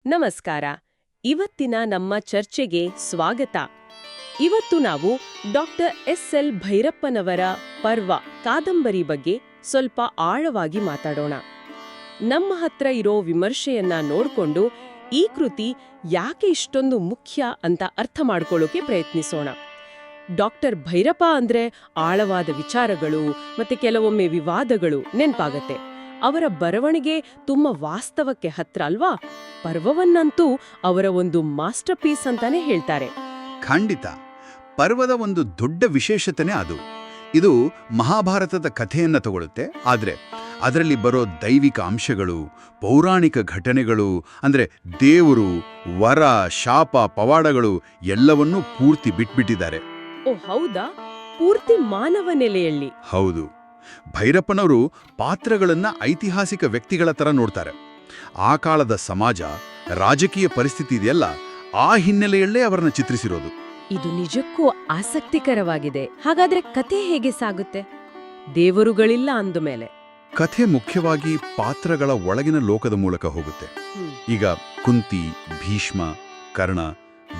ನಮಸ್ಕಾರ. ಇವತ್ತಿನ ನಮ್ಮ ಚರ್ಚೆಗೆ ಸ್ವಾಗತ. ಇವತ್ತು ನಾವು ಡಾಕ್ಟರ್ ಎಸ್.ಎಲ್. ಭೈರಪ್ಪನವರ ಪರ್ವ ಕಾದಂಬರಿ ಬಗ್ಗೆ ಸ್ವಲ್ಪ ಆಳವಾಗಿ ಮಾತಾಡೋಣ. ನಮ್ಮ ಹತ್ರ ಇರೋ ವಿಮರ್ಶೆಯನ್ನ ನೋಡ್ಕೊಂಡು ಈ ಕೃತಿ ಯಾಕೆ ಇಷ್ಟೊಂದು ಮುಖ್ಯ ಅಂತ ಅರ್ಥ ಮಾಡ್ಕೊಳ್ಳೋಕೆ ಪ್ರಯತ್ನಿಸೋಣ. ಡಾಕ್ಟರ್ ಭೈರಪ್ಪ ಅಂದ್ರೆ ಆಳವಾದ ವಿಚಾರಗಳು ಮತ್ತೆ ಕೆಲವೊಮ್ಮೆ ವಿವಾದಗಳು ನೆನ್ಪಾಗತ್ತೆ. ಅವರ ಬರವಣಿಗೆ ತುಂಬ ವಾಸ್ತವಕ್ಕೆ ಹತ್ರ ಅಲ್ವಾ? ಪರ್ವವನ್ನಂತೂ ಅವರ ಒಂದು ಮಾಸ್ಟರ್ ಪೀಸ್ ಅಂತಾನೆ ಹೇಳ್ತಾರೆ. ಖಂಡಿತ. ಪರ್ವದ ಒಂದು ದೊಡ್ಡ ವಿಶೇಷತೆನೇ ಅದು. ಇದು ಮಹಾಭಾರತದ ಕಥೆಯನ್ನ ತಗೊಳುತ್ತೆ, ಆದರೆ ಅದರಲ್ಲಿ ಬರೋ ದೈವಿಕ ಅಂಶಗಳು, ಪೌರಾಣಿಕ ಘಟನೆಗಳು ಅಂದ್ರೆ ದೇವರು, ವರ, ಶಾಪ, ಪವಾಡಗಳು ಎಲ್ಲವನ್ನೂ ಪೂರ್ತಿ ಬಿಟ್ಬಿಟ್ಟಿದ್ದಾರೆ. ಓ ಹೌದಾ? ಪೂರ್ತಿ ಮಾನವ ನೆಲೆಯಲ್ಲಿ? ಹೌದು. ಭೈರಪ್ಪನವರು ಪಾತ್ರಗಳನ್ನ ಐತಿಹಾಸಿಕ ವ್ಯಕ್ತಿಗಳ ತರ ನೋಡ್ತಾರೆ. ಆ ಕಾಲದ ಸಮಾಜ, ರಾಜಕೀಯ ಪರಿಸ್ಥಿತಿ ಇದೆಯಲ್ಲ, ಆ ಹಿನ್ನೆಲೆಯಲ್ಲೇ ಅವರನ್ನ ಚಿತ್ರಿಸಿರೋದು. ಇದು ನಿಜಕ್ಕೂ ಆಸಕ್ತಿಕರವಾಗಿದೆ. ಹಾಗಾದ್ರೆ ಕತೆ ಹೇಗೆ ಸಾಗುತ್ತೆ? ದೇವರುಗಳಿಲ್ಲ ಅಂದಮೇಲೆ ಕಥೆ ಮುಖ್ಯವಾಗಿ ಪಾತ್ರಗಳ ಒಳಗಿನ ಲೋಕದ ಮೂಲಕ ಹೋಗುತ್ತೆ. ಈಗ ಕುಂತಿ, ಭೀಷ್ಮ, ಕರ್ಣ,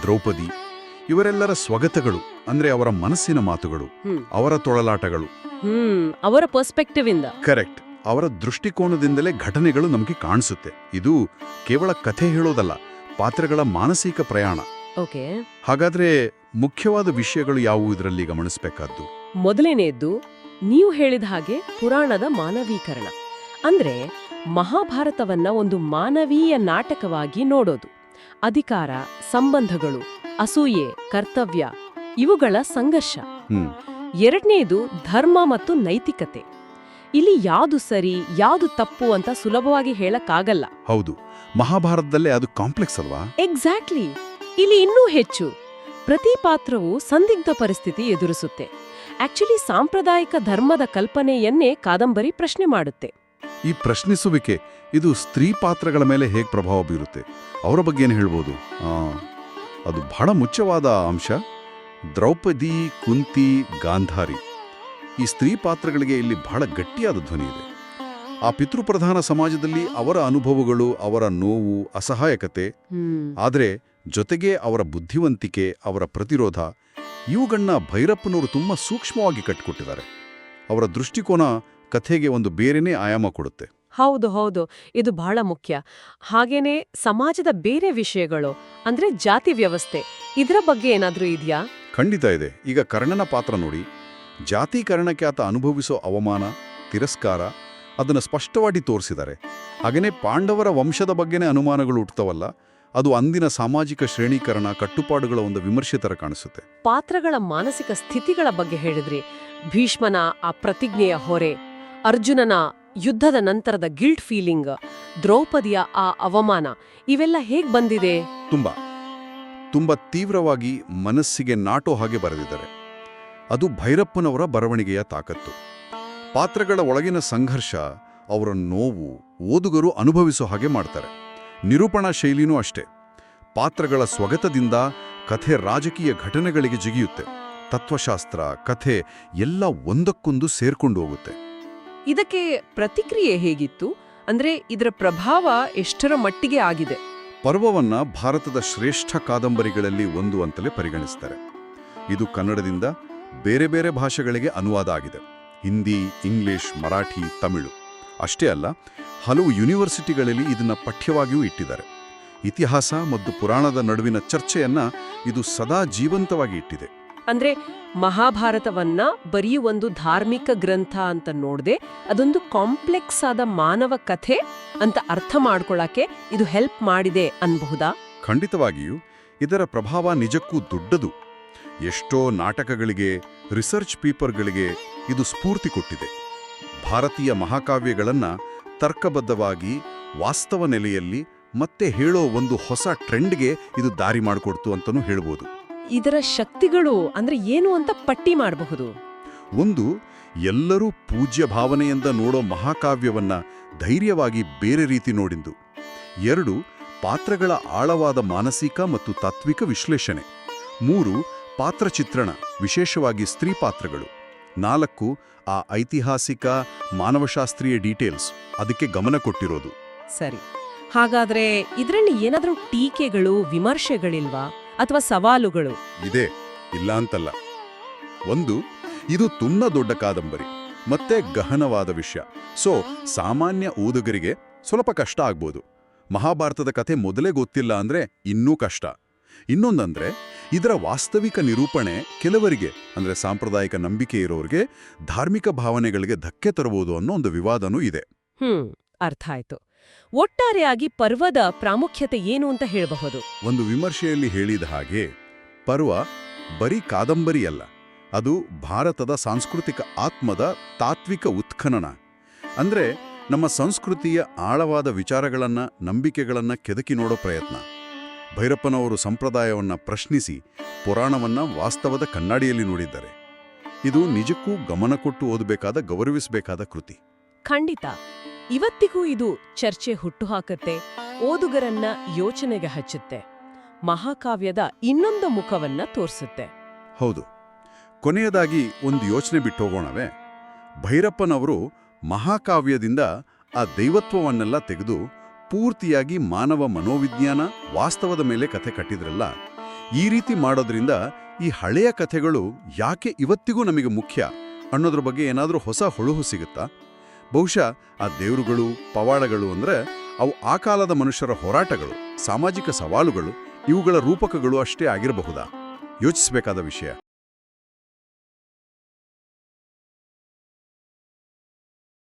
ದ್ರೌಪದಿ ಇವರೆಲ್ಲರ ಸ್ವಗತಗಳು ಅಂದ್ರೆ ಅವರ ಮನಸ್ಸಿನ ಮಾತುಗಳು, ಅವರ ತೊಳಲಾಟಗಳು. ಅವರ ಪರ್ಸ್ಪೆಕ್ಟಿವ್ ಇಂದ. ಕರೆಕ್ಟ್. ಅವರ ದೃಷ್ಟಿಕೋನದಿಂದಲೇ ಘಟನೆಗಳು ನಮಗೆ ಕಾಣಿಸುತ್ತೆ. ಇದು ಕೇವಲ ಕಥೆ ಹೇಳೋದಲ್ಲ, ಪಾತ್ರಗಳ ಮಾನಸಿಕ ಪ್ರಯಾಣ. ಓಕೆ. ಹಾಗಾದ್ರೆ ಮುಖ್ಯವಾದ ವಿಷಯಗಳು ಯಾವುವು ಇದರಲ್ಲಿ ಗಮನಿಸಬೇಕಾದ್ದು? ಮೊದಲನೆಯದ್ದು, ನೀವು ಹೇಳಿದ ಹಾಗೆ ಪುರಾಣದ ಮಾನವೀಕರಣ. ಅಂದ್ರೆ ಮಹಾಭಾರತವನ್ನ ಒಂದು ಮಾನವೀಯ ನಾಟಕವಾಗಿ ನೋಡೋದು. ಅಧಿಕಾರ, ಸಂಬಂಧಗಳು, ಅಸೂಯೆ, ಕರ್ತವ್ಯ ಇವುಗಳ ಸಂಘರ್ಷ. ಎರಡನೇದು ಧರ್ಮ ಮತ್ತು ನೈತಿಕತೆ. ಇಲ್ಲಿ ಯಾವುದು ಸರಿ ಯಾವುದು ತಪ್ಪು ಅಂತ ಸುಲಭವಾಗಿ ಹೇಳಕ್ಕಾಗಲ್ಲ. ಹೌದು, ಮಹಾಭಾರತದಲ್ಲೇ ಅದು ಕಾಂಪ್ಲೆಕ್ಸ್ ಅಲ್ವಾ? ಎಕ್ಸಾಕ್ಟ್ಲಿ. ಇಲ್ಲಿ ಇನ್ನೂ ಹೆಚ್ಚು, ಪ್ರತಿ ಪಾತ್ರವು ಸಂದಿಗ್ಧ ಪರಿಸ್ಥಿತಿ ಎದುರಿಸುತ್ತೆ. ಆಕ್ಚುಲಿ ಸಾಂಪ್ರದಾಯಿಕ ಧರ್ಮದ ಕಲ್ಪನೆಯನ್ನೇ ಕಾದಂಬರಿ ಪ್ರಶ್ನೆ ಮಾಡುತ್ತೆ. ಈ ಪ್ರಶ್ನಿಸುವಿಕೆ ಇದು ಸ್ತ್ರೀ ಪಾತ್ರಗಳ ಮೇಲೆ ಹೇಗೆ ಪ್ರಭಾವ ಬೀರುತ್ತೆ, ಅವರ ಬಗ್ಗೆ ಏನು ಹೇಳ್ಬೋದು? ಅದು ಬಹಳ ಮುಖ್ಯವಾದ ಅಂಶ. ದ್ರೌಪದಿ, ಕುಂತಿ, ಗಾಂಧಾರಿ ಈ ಸ್ತ್ರೀ ಪಾತ್ರಗಳಿಗೆ ಇಲ್ಲಿ ಬಹಳ ಗಟ್ಟಿಯಾದ ಧ್ವನಿ ಇದೆ. ಆ ಪಿತೃಪ್ರಧಾನ ಸಮಾಜದಲ್ಲಿ ಅವರ ಅನುಭವಗಳು, ಅವರ ನೋವು, ಅಸಹಾಯಕತೆ, ಆದರೆ ಜೊತೆಗೆ ಅವರ ಬುದ್ಧಿವಂತಿಕೆ, ಅವರ ಪ್ರತಿರೋಧ ಇವುಗಳನ್ನ ಭೈರಪ್ಪನವರು ತುಂಬ ಸೂಕ್ಷ್ಮವಾಗಿ ಕಟ್ಟಿಕೊಟ್ಟಿದ್ದಾರೆ. ಅವರ ದೃಷ್ಟಿಕೋನ ಕಥೆಗೆ ಒಂದು ಬೇರೆನೇ ಆಯಾಮ ಕೊಡುತ್ತೆ. ಹೌದು ಹೌದು, ಇದು ಬಹಳ ಮುಖ್ಯ. ಹಾಗೇನೆ ಸಮಾಜದ ಬೇರೆ ವಿಷಯಗಳು ಅಂದ್ರೆ ಜಾತಿ ವ್ಯವಸ್ಥೆ, ಇದರ ಬಗ್ಗೆ ಏನಾದ್ರೂ ಇದೆಯಾ? ಖಂಡಿತ ಇದೆ. ಈಗ ಕರ್ಣನ ಪಾತ್ರ ನೋಡಿ. ಜಾತೀಕರಣಕ್ಕೆ ಆತ ಅನುಭವಿಸೋ ಅವಮಾನ, ತಿರಸ್ಕಾರ ಅದನ್ನು ಸ್ಪಷ್ಟವಾಗಿ ತೋರಿಸಿದ್ದಾರೆ. ಹಾಗೆಯೇ ಪಾಂಡವರ ವಂಶದ ಬಗ್ಗೆನೇ ಅನುಮಾನಗಳು ಹುಟ್ಟುತ್ತವಲ್ಲ, ಅದು ಅಂದಿನ ಸಾಮಾಜಿಕ ಶ್ರೇಣೀಕರಣ, ಕಟ್ಟುಪಾಡುಗಳ ಒಂದು ವಿಮರ್ಶೆ ತರ ಕಾಣಿಸುತ್ತೆ. ಪಾತ್ರಗಳ ಮಾನಸಿಕ ಸ್ಥಿತಿಗಳ ಬಗ್ಗೆ ಹೇಳಿದ್ರಿ. ಭೀಷ್ಮನ ಆ ಪ್ರತಿಜ್ಞೆಯ ಹೊರೆ, ಅರ್ಜುನನ ಯುದ್ಧದ ನಂತರದ ಗಿಲ್ಟ್ ಫೀಲಿಂಗ್, ದ್ರೌಪದಿಯ ಆ ಅವಮಾನ, ಇವೆಲ್ಲ ಹೇಗ್ ಬಂದಿದೆ? ತುಂಬ ತೀವ್ರವಾಗಿ ಮನಸ್ಸಿಗೆ ನಾಟೋ ಹಾಗೆ ಬರೆದಿದ್ದಾರೆ. ಅದು ಭೈರಪ್ಪನವರ ಬರವಣಿಗೆಯ ತಾಕತ್ತು. ಪಾತ್ರಗಳ ಒಳಗಿನ ಸಂಘರ್ಷ, ಅವರ ನೋವು ಓದುಗರು ಅನುಭವಿಸೋ ಹಾಗೆ ಮಾಡ್ತಾರೆ. ನಿರೂಪಣಾ ಶೈಲಿನೂ ಅಷ್ಟೇ. ಪಾತ್ರಗಳ ಸ್ವಗತದಿಂದ ಕಥೆ ರಾಜಕೀಯ ಘಟನೆಗಳಿಗೆ ಜಿಗಿಯುತ್ತೆ. ತತ್ವಶಾಸ್ತ್ರ, ಕಥೆ ಎಲ್ಲ ಒಂದಕ್ಕೊಂದು ಸೇರ್ಕೊಂಡು ಹೋಗುತ್ತೆ. ಇದಕ್ಕೆ ಪ್ರತಿಕ್ರಿಯೆ ಹೇಗಿತ್ತು? ಅಂದ್ರೆ ಇದರ ಪ್ರಭಾವ ಎಷ್ಟರ ಮಟ್ಟಿಗೆ ಆಗಿದೆ? ಪರ್ವವನ್ನ ಭಾರತದ ಶ್ರೇಷ್ಠ ಕಾದಂಬರಿಗಳಲ್ಲಿ ಒಂದು ಅಂತಲೇ ಪರಿಗಣಿಸ್ತಾರೆ. ಇದು ಕನ್ನಡದಿಂದ ಬೇರೆ ಬೇರೆ ಭಾಷೆಗಳಿಗೆ ಅನುವಾದ ಆಗಿದೆ. ಹಿಂದಿ, ಇಂಗ್ಲಿಷ್, ಮರಾಠಿ, ತಮಿಳು. ಅಷ್ಟೇ ಅಲ್ಲ, ಹಲವು ಯೂನಿವರ್ಸಿಟಿಗಳಲ್ಲಿ ಇದನ್ನ ಪಠ್ಯವಾಗಿಯೂ ಇಟ್ಟಿದ್ದಾರೆ. ಇತಿಹಾಸ ಮತ್ತು ಪುರಾಣದ ನಡುವಿನ ಚರ್ಚೆಯನ್ನ ಇದು ಸದಾ ಜೀವಂತವಾಗಿ ಇಟ್ಟಿದೆ. ಅಂದ್ರೆ ಮಹಾಭಾರತವನ್ನ ಬರೀ ಒಂದು ಧಾರ್ಮಿಕ ಗ್ರಂಥ ಅಂತ ನೋಡದೆ ಅದೊಂದು ಕಾಂಪ್ಲೆಕ್ಸ್ ಆದ ಮಾನವ ಕಥೆ ಅಂತ ಅರ್ಥ ಮಾಡ್ಕೊಳ್ಳಕ್ಕೆ ಇದು ಹೆಲ್ಪ್ ಮಾಡಿದೆ ಅನ್ಬಹುದಾ? ಖಂಡಿತವಾಗಿಯೂ ಇದರ ಪ್ರಭಾವ ನಿಜಕ್ಕೂ ದೊಡ್ಡದು. ಎಷ್ಟೋ ನಾಟಕಗಳಿಗೆ, ರಿಸರ್ಚ್ ಪೇಪರ್ಗಳಿಗೆ ಇದು ಸ್ಫೂರ್ತಿ ಕೊಟ್ಟಿದೆ. ಭಾರತೀಯ ಮಹಾಕಾವ್ಯಗಳನ್ನ ತರ್ಕಬದ್ಧವಾಗಿ, ವಾಸ್ತವ ನೆಲೆಯಲ್ಲಿ ಮತ್ತೆ ಹೇಳೋ ಒಂದು ಹೊಸ ಟ್ರೆಂಡ್ಗೆ ಇದು ದಾರಿ ಮಾಡಿಕೊಡ್ತು ಅಂತಲೂ ಹೇಳ್ಬೋದು. ಇದರ ಶಕ್ತಿಗಳು ಅಂದ್ರೆ ಏನು ಅಂತ ಪಟ್ಟಿ ಮಾಡಬಹುದು? ಒಂದು, ಎಲ್ಲರೂ ಪೂಜ್ಯ ಭಾವನೆಯಿಂದ ನೋಡೋ ಮಹಾಕಾವ್ಯವನ್ನ ಧೈರ್ಯವಾಗಿ ಬೇರೆ ರೀತಿ ನೋಡಿದ್ದು. 2, ಪಾತ್ರಗಳ ಆಳವಾದ ಮಾನಸಿಕ ಮತ್ತು ತಾತ್ವಿಕ ವಿಶ್ಲೇಷಣೆ. 3, ಪಾತ್ರ ಚಿತ್ರಣ, ವಿಶೇಷವಾಗಿ ಸ್ತ್ರೀ ಪಾತ್ರಗಳು. 4, ಆ ಐತಿಹಾಸಿಕ ಮಾನವಶಾಸ್ತ್ರೀಯ ಡೀಟೇಲ್ಸ್, ಅದಕ್ಕೆ ಗಮನ ಕೊಟ್ಟಿರೋದು. ಸರಿ. ಹಾಗಾದ್ರೆ ಇದರಲ್ಲಿ ಏನಾದ್ರೂ ಟೀಕೆಗಳು ವಿಮರ್ಶೆಗಳಿಲ್ವಾ ಅಥವಾ ಸವಾಲುಗಳು? ಇದೆ, ಇಲ್ಲ ಅಂತಲ್ಲ. ಒಂದು, ಇದು ತುಂಬ ದೊಡ್ಡ ಕಾದಂಬರಿ ಮತ್ತೆ ಗಹನವಾದ ವಿಷಯ. ಸೊ ಸಾಮಾನ್ಯ ಓದುಗರಿಗೆ ಸ್ವಲ್ಪ ಕಷ್ಟ ಆಗ್ಬೋದು. ಮಹಾಭಾರತದ ಕಥೆ ಮೊದಲೇ ಗೊತ್ತಿಲ್ಲ ಅಂದ್ರೆ ಇನ್ನೂ ಕಷ್ಟ. ಇನ್ನೊಂದಂದ್ರೆ ಇದರ ವಾಸ್ತವಿಕ ನಿರೂಪಣೆ ಕೆಲವರಿಗೆ, ಅಂದ್ರೆ ಸಾಂಪ್ರದಾಯಿಕ ನಂಬಿಕೆ ಇರೋರಿಗೆ ಧಾರ್ಮಿಕ ಭಾವನೆಗಳಿಗೆ ಧಕ್ಕೆ ತರಬಹುದು ಅನ್ನೋ ಒಂದು ವಿವಾದನೂ ಇದೆ. ಅರ್ಥ ಆಯ್ತು. ಒಟ್ಟಾರೆಯಾಗಿ ಪರ್ವದ ಪ್ರಾಮುಖ್ಯತೆ ಏನು ಅಂತ ಹೇಳಬಹುದು? ಒಂದು ವಿಮರ್ಶೆಯಲ್ಲಿ ಹೇಳಿದ ಹಾಗೆ, ಪರ್ವ ಬರೀ ಕಾದಂಬರಿಯಲ್ಲ, ಅದು ಭಾರತದ ಸಾಂಸ್ಕೃತಿಕ ಆತ್ಮದ ತಾತ್ವಿಕ ಉತ್ಖನನ. ಅಂದ್ರೆ ನಮ್ಮ ಸಂಸ್ಕೃತಿಯ ಆಳವಾದ ವಿಚಾರಗಳನ್ನ, ನಂಬಿಕೆಗಳನ್ನ ಕೆದಕಿ ನೋಡೋ ಪ್ರಯತ್ನ. ಭೈರಪ್ಪನವರು ಸಂಪ್ರದಾಯವನ್ನ ಪ್ರಶ್ನಿಸಿ ಪುರಾಣವನ್ನ ವಾಸ್ತವದ ಕನ್ನಡಿಯಲ್ಲಿ ನೋಡಿದ್ದಾರೆ. ಇದು ನಿಜಕ್ಕೂ ಗಮನ ಕೊಟ್ಟು ಓದಬೇಕಾದ, ಗೌರವಿಸಬೇಕಾದ ಕೃತಿ. ಖಂಡಿತ. ಇವತ್ತಿಗೂ ಇದು ಚರ್ಚೆ ಹುಟ್ಟುಹಾಕತ್ತೆ, ಓದುಗರನ್ನ ಯೋಚನೆಗೆ ಹಚ್ಚುತ್ತೆ, ಮಹಾಕಾವ್ಯದ ಇನ್ನೊಂದು ಮುಖವನ್ನ ತೋರಿಸುತ್ತೆ. ಹೌದು. ಕೊನೆಯದಾಗಿ ಒಂದು ಯೋಚನೆ ಬಿಟ್ಟು ಹೋಗೋಣವೇ? ಭೈರಪ್ಪನವರು ಮಹಾಕಾವ್ಯದಿಂದ ಆ ದೈವತ್ವವನ್ನೆಲ್ಲ ತೆಗೆದು ಪೂರ್ತಿಯಾಗಿ ಮಾನವ ಮನೋವಿಜ್ಞಾನ, ವಾಸ್ತವದ ಮೇಲೆ ಕಥೆ ಕಟ್ಟಿದ್ರಲ್ಲ, ಈ ರೀತಿ ಮಾಡೋದ್ರಿಂದ ಈ ಹಳೆಯ ಕಥೆಗಳು ಯಾಕೆ ಇವತ್ತಿಗೂ ನಮಗೆ ಮುಖ್ಯ ಅನ್ನೋದ್ರ ಬಗ್ಗೆ ಏನಾದರೂ ಹೊಸ ಹೊಳುಹು ಸಿಗುತ್ತಾ? ಬಹುಶಃ ಆ ದೇವರುಗಳು, ಪವಾಡಗಳು ಅಂದ್ರೆ ಅವು ಆ ಕಾಲದ ಮನುಷ್ಯರ ಹೋರಾಟಗಳು, ಸಾಮಾಜಿಕ ಸವಾಲುಗಳು, ಇವುಗಳ ರೂಪಕಗಳು ಅಷ್ಟೇ ಆಗಿರಬಹುದಾ? ಯೋಚಿಸಬೇಕಾದ ವಿಷಯ.